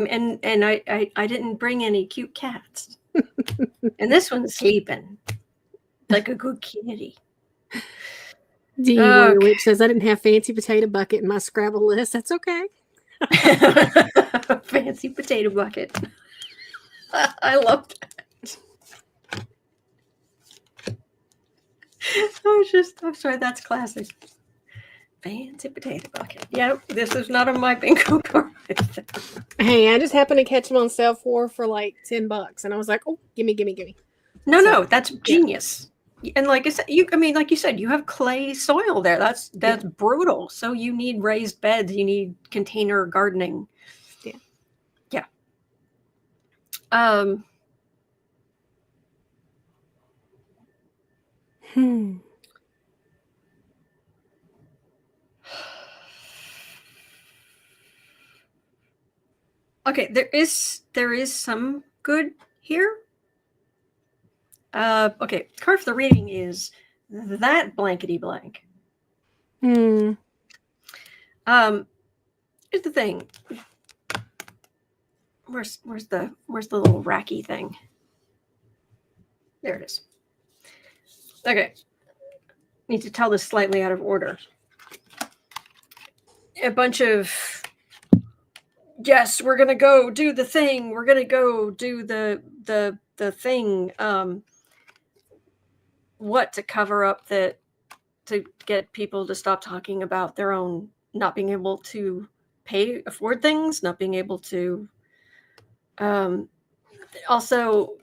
And I didn't bring any cute cats. And this one's sleeping like a good kitty. D. Warrior Witch says, I didn't have fancy potato bucket in my Scrabble list. That's okay. Fancy potato bucket. I love that. I'm sorry, that's classic. Fancy potato bucket. Yep, this is not on my bingo card. Hey, I just happened to catch them on sale for like $10, and I was like, "Oh, gimme!" No, that's genius. Yeah. And like I said, like you said, you have clay soil there. That's brutal. So you need raised beds. You need container gardening. Yeah. Okay, there is some good here. Okay, card for the reading is that blankety blank. Here's the thing. Where's the little racky thing? There it is. Okay. Need to tell this slightly out of order. A bunch of yes, we're gonna go do the thing. We're gonna go do the thing. What to cover up that to get people to stop talking about their own not being able to afford things, not being able to. Also,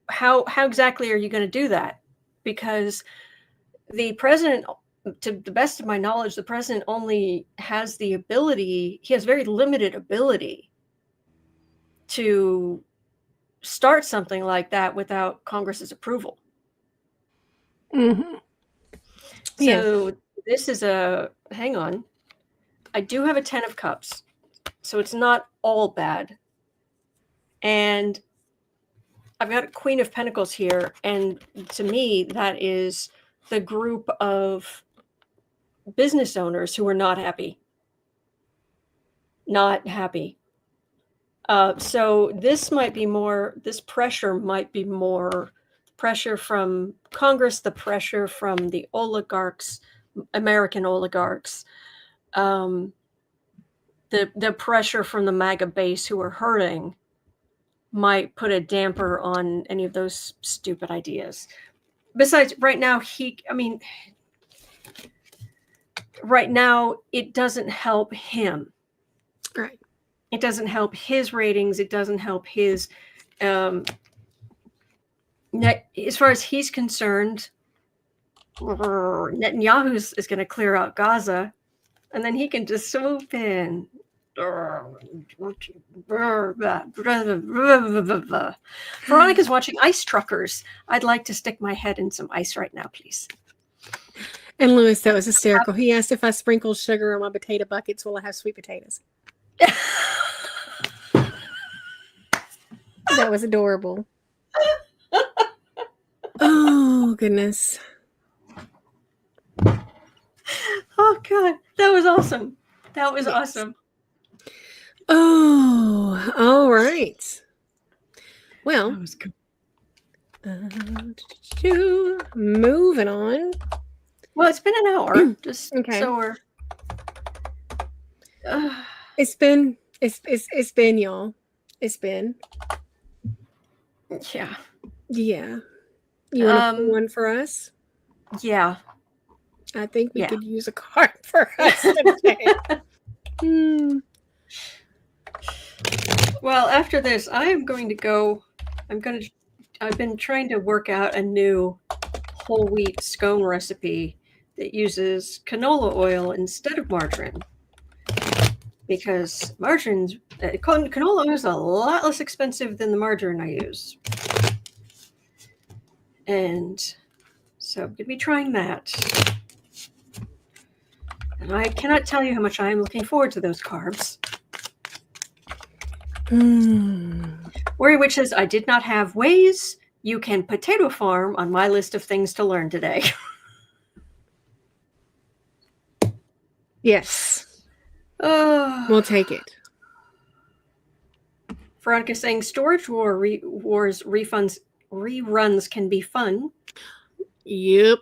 how exactly are you going to do that? Because the president, to the best of my knowledge, the president only has the ability, he has very limited ability to start something like that without Congress's approval. Mm-hmm. So this is hang on. I do have a 10 of Cups, so it's not all bad. And I've got a Queen of Pentacles here, and to me, that is the group of business owners who are not happy. Not happy. So this pressure might be more pressure from Congress, the pressure from the oligarchs, American oligarchs, the pressure from the MAGA base who are hurting might put a damper on any of those stupid ideas. Besides, right now, right now, it doesn't help him. Right. It doesn't help his ratings. It doesn't help his, as far as he's concerned, Netanyahu is going to clear out Gaza, and then he can just swoop in Veronica's watching Ice Truckers. I'd like to stick my head in some ice right now, please. And Lewis, that was hysterical. He asked if I sprinkled sugar on my potato buckets. Will I have sweet potatoes? That was adorable. Oh, goodness. Oh, God. That was awesome. That was awesome. Oh, all right. Well, That was good. Moving on. Well, it's been an hour. Just Okay. so we're. It's been, y'all. It's been. Yeah. Yeah. You want to pull one for us? Yeah. I think we could use a card for us today. Well, after this, I am going to go. I've been trying to work out a new whole wheat scone recipe that uses canola oil instead of margarine. Because canola oil is a lot less expensive than the margarine I use. And so I'm going to be trying that. And I cannot tell you how much I am looking forward to those carbs. Worry Witch says, I did not have ways. You can potato farm on my list of things to learn today. Yes. We'll take it. Veronica saying Storage Wars reruns can be fun. Yep.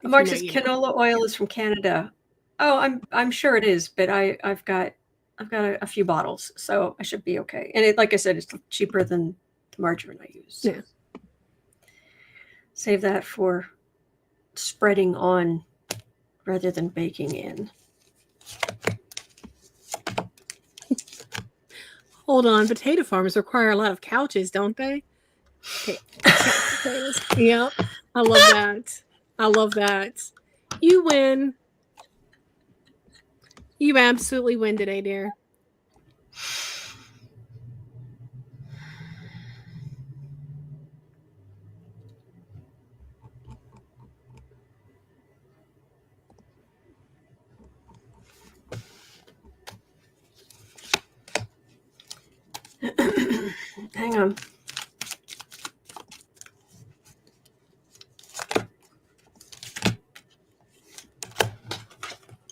Mark says canola oil is from Canada. Oh, I'm sure it is, but I've got a few bottles, so I should be okay. And like I said, it's cheaper than the margarine I use. Yeah. Save that for spreading on rather than baking in. Hold on, potato farms require a lot of couches, don't they? Okay. Potatoes. Yep. I love that. I love that. You win. You absolutely win today, dear. Hang on.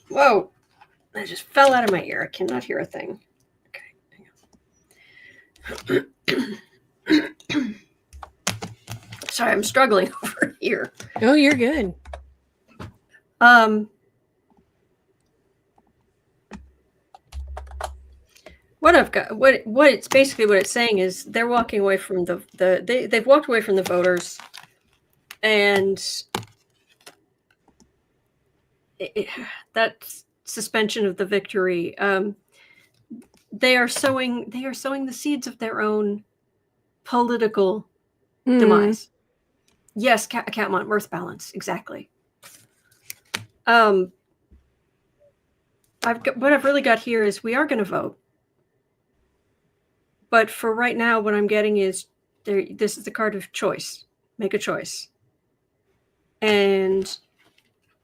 Whoa. That just fell out of my ear. I cannot hear a thing. Okay. Hang on. Sorry, I'm struggling over here. Oh, you're good. What I've got, what it's basically what it's saying is they're walking away from they've walked away from the voters, and that suspension of the victory. They are sowing the seeds of their own political demise. Yes, Cat Mirth balance, exactly. What I've really got here is we are going to vote. But for right now, what I'm getting is this is the card of choice. Make a choice. And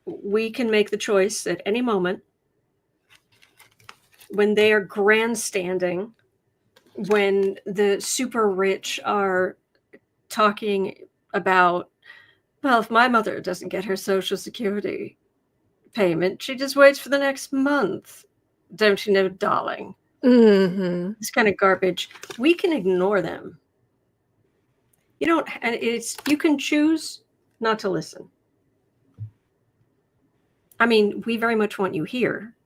we can make the choice at any moment when they are grandstanding, when the super rich are talking about, well, if my mother doesn't get her Social Security payment, she just waits for the next month. Don't you know, darling? Mm-hmm. This kind of garbage. We can ignore them. You can choose not to listen. I mean, we very much want you here.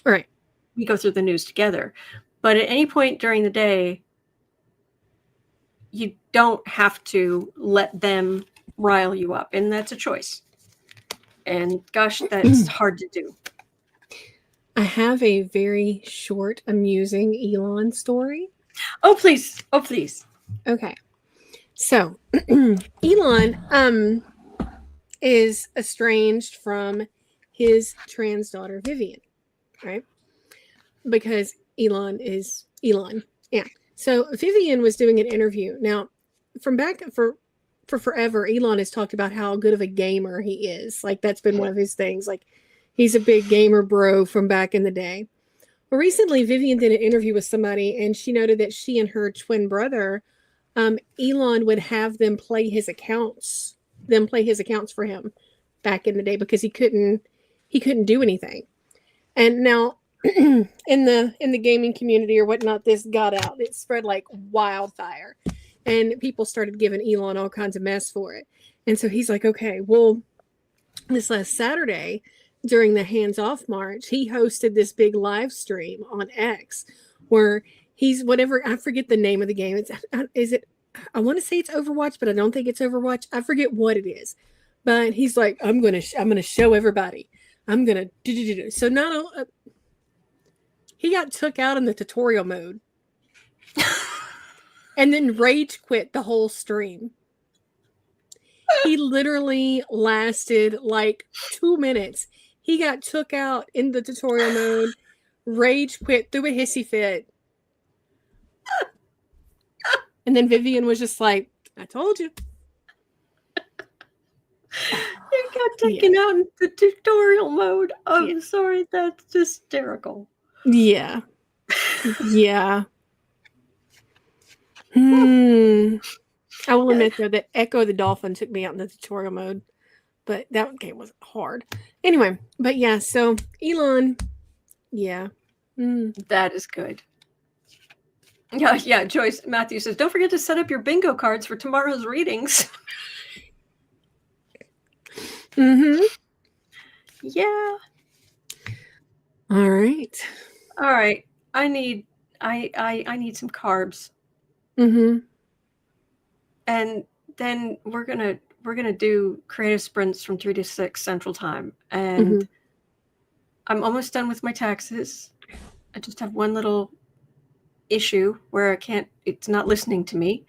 Right. We go through the news together. But at any point during the day, you don't have to let them rile you up. And that's a choice. And gosh, that's hard to do. I have a very short, amusing Elon story. Oh, please. Oh, please. Okay. So, Elon is estranged from his trans daughter, Vivian, right? because Elon is Elon. Yeah. So Vivian was doing an interview. Now, from back for forever, Elon has talked about how good of a gamer he is. Like, that's been one of his things. Like, he's a big gamer bro from back in the day. Well, recently, Vivian did an interview with somebody, and she noted that she and her twin brother, Elon would have them play his accounts for him back in the day because he couldn't do anything. And now in the gaming community or whatnot, this got out. It spread like wildfire, and people started giving Elon all kinds of mess for it. And so he's like, okay, well, this last Saturday during the Hands Off March, he hosted this big live stream on X where he's whatever, I forget the name of the game. I want to say it's Overwatch, but I don't think it's Overwatch. I forget what it is. But he's like, I'm gonna show everybody. I'm gonna do. So he got took out in the tutorial mode, and then rage quit the whole stream. He literally lasted like 2 minutes. He got took out in the tutorial mode, rage quit, threw a hissy fit. And then Vivian was just like, I told you. He got taken out in the tutorial mode. I'm sorry, that's hysterical. Yeah. Yeah. I will admit, though, that Echo the Dolphin took me out in the tutorial mode. But that game was hard. Anyway, but yeah, so Elon, yeah. That is good. Yeah, Joyce Matthew says, don't forget to set up your bingo cards for tomorrow's readings. Mm-hmm. Yeah. All right. I need some carbs. Mm-hmm. And then we're gonna do creative sprints from 3 to 6 Central Time. And I'm almost done with my taxes. I just have one little issue where it's not listening to me.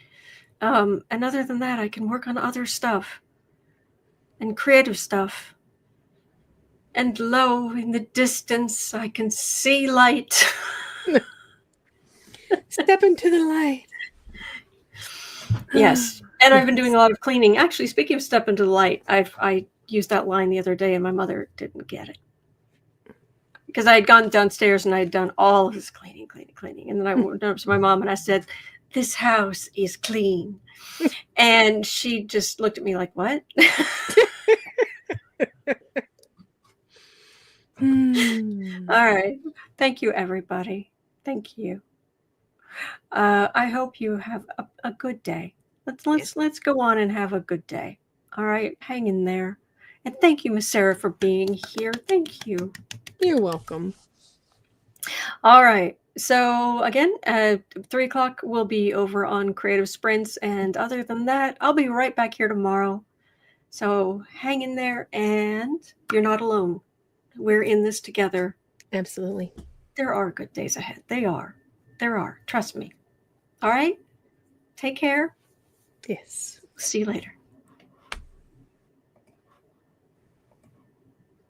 And other than that, I can work on other stuff and creative stuff. And lo, in the distance, I can see light. Step into the light. Yes. And I've been doing a lot of cleaning. Actually, speaking of step into the light, I used that line the other day and my mother didn't get it. Because I had gone downstairs and I had done all of this cleaning. And then I went up to my mom and I said, this house is clean. And she just looked at me like, what? All right. Thank you, everybody. Thank you. I hope you have a good day. Let's go on and have a good day. All right. Hang in there. And thank you, Miss Sarah, for being here. Thank you. You're welcome. All right. So again, 3 o'clock will be over on Creative Sprints. And other than that, I'll be right back here tomorrow. So hang in there and you're not alone. We're in this together. Absolutely. There are good days ahead. There are. Trust me. All right. Take care. Yes. See you later.